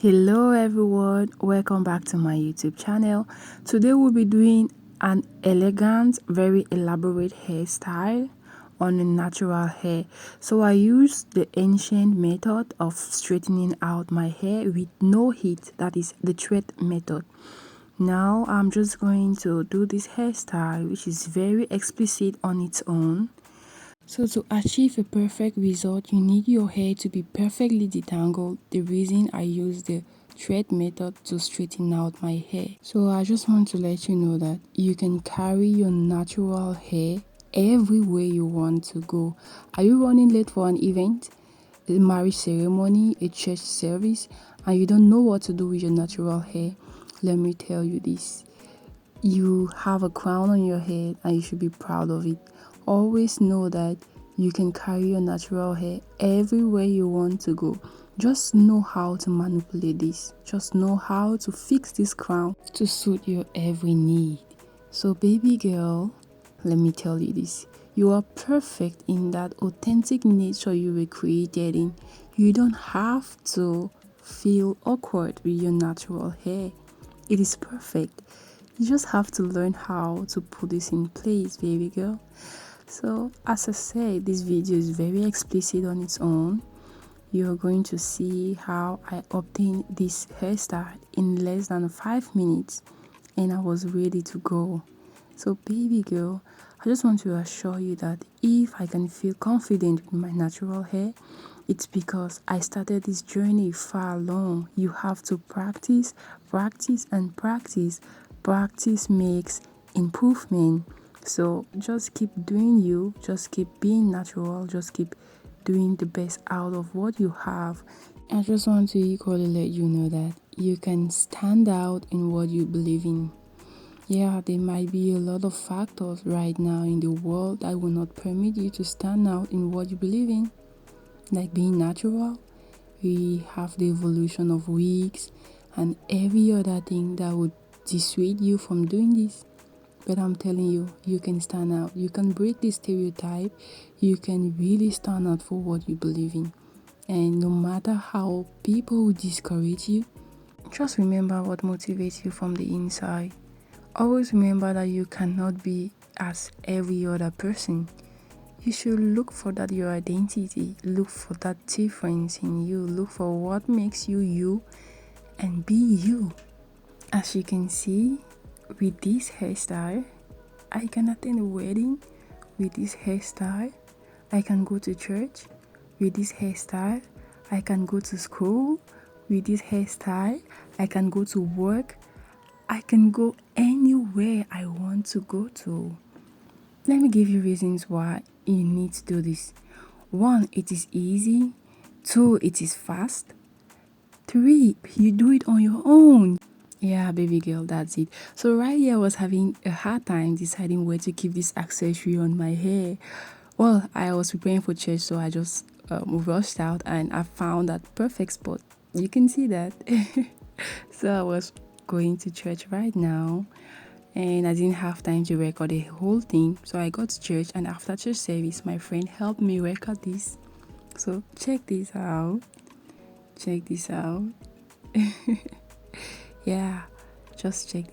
Hello everyone, welcome back to my YouTube channel. Today we'll be doing an elegant, very elaborate hairstyle on a natural hair. So I used the ancient method of straightening out my hair with no heat, that is the thread method. Now I'm just going to do this hairstyle, which is very explicit on its own. So to achieve a perfect result, you need your hair to be perfectly detangled. The reason I use the thread method to straighten out my hair. So I just want to let you know that you can carry your natural hair everywhere you want to go. Are you running late for an event, a marriage ceremony, a church service, and you don't know what to do with your natural hair? Let me tell you this. You have a crown on your head and you should be proud of it. Always know that you can carry your natural hair everywhere you want to go. Just know how to manipulate this. Just know how to fix this crown to suit your every need. So baby girl, let me tell you this. You are perfect in that authentic nature you were created in. You don't have to feel awkward with your natural hair. It is perfect. You just have to learn how to put this in place, baby girl. So as I said, this video is very explicit on its own. You're going to see how I obtained this hairstyle in less than 5 minutes and I was ready to go. So baby girl, I just want to assure you that if I can feel confident with my natural hair, it's because I started this journey far along. You have to practice, practice and practice. Practice makes improvement. So just keep doing you, just keep being natural, just keep doing the best out of what you have. I just want to equally let you know that you can stand out in what you believe in. Yeah, there might be a lot of factors right now in the world that will not permit you to stand out in what you believe in. Like being natural, we have the evolution of wigs and every other thing that would dissuade you from doing this. But I'm telling you, you can stand out. You can break this stereotype. You can really stand out for what you believe in. And no matter how people will discourage you, just remember what motivates you from the inside. Always remember that you cannot be as every other person. You should look for that your identity. Look for that difference in you. Look for what makes you you and be you. As you can see, with this hairstyle, I can attend a wedding. With this hairstyle, I can go to church. With this hairstyle, I can go to school. With this hairstyle, I can go to work. I can go anywhere I want to go to. Let me give you reasons why you need to do this. 1, it is easy. 2, it is fast. 3, you do it on your own. Yeah, baby girl, that's it. So right here I was having a hard time deciding where to keep this accessory on my hair. Well, I was preparing for church, so I just rushed out and I found that perfect spot. You can see that. So I was going to church right now and I didn't have time to record the whole thing. So I got to church and after church service, my friend helped me record this. So check this out. Check this out. Yeah, just check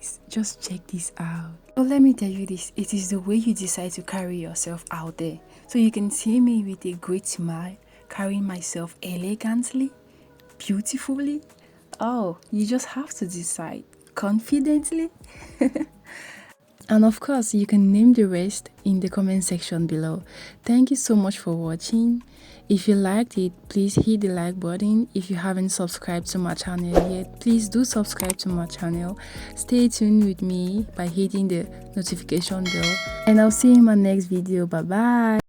this out. So let me tell you this, it is the way you decide to carry yourself out there. So you can see me with a great smile, carrying myself elegantly, beautifully. Oh, you just have to decide confidently. And of course, you can name the rest in the comment section below. Thank you so much for watching. If you liked it, please hit the like button. If you haven't subscribed to my channel yet, please do subscribe to my channel. Stay tuned with me by hitting the notification bell. And I'll see you in my next video. Bye bye.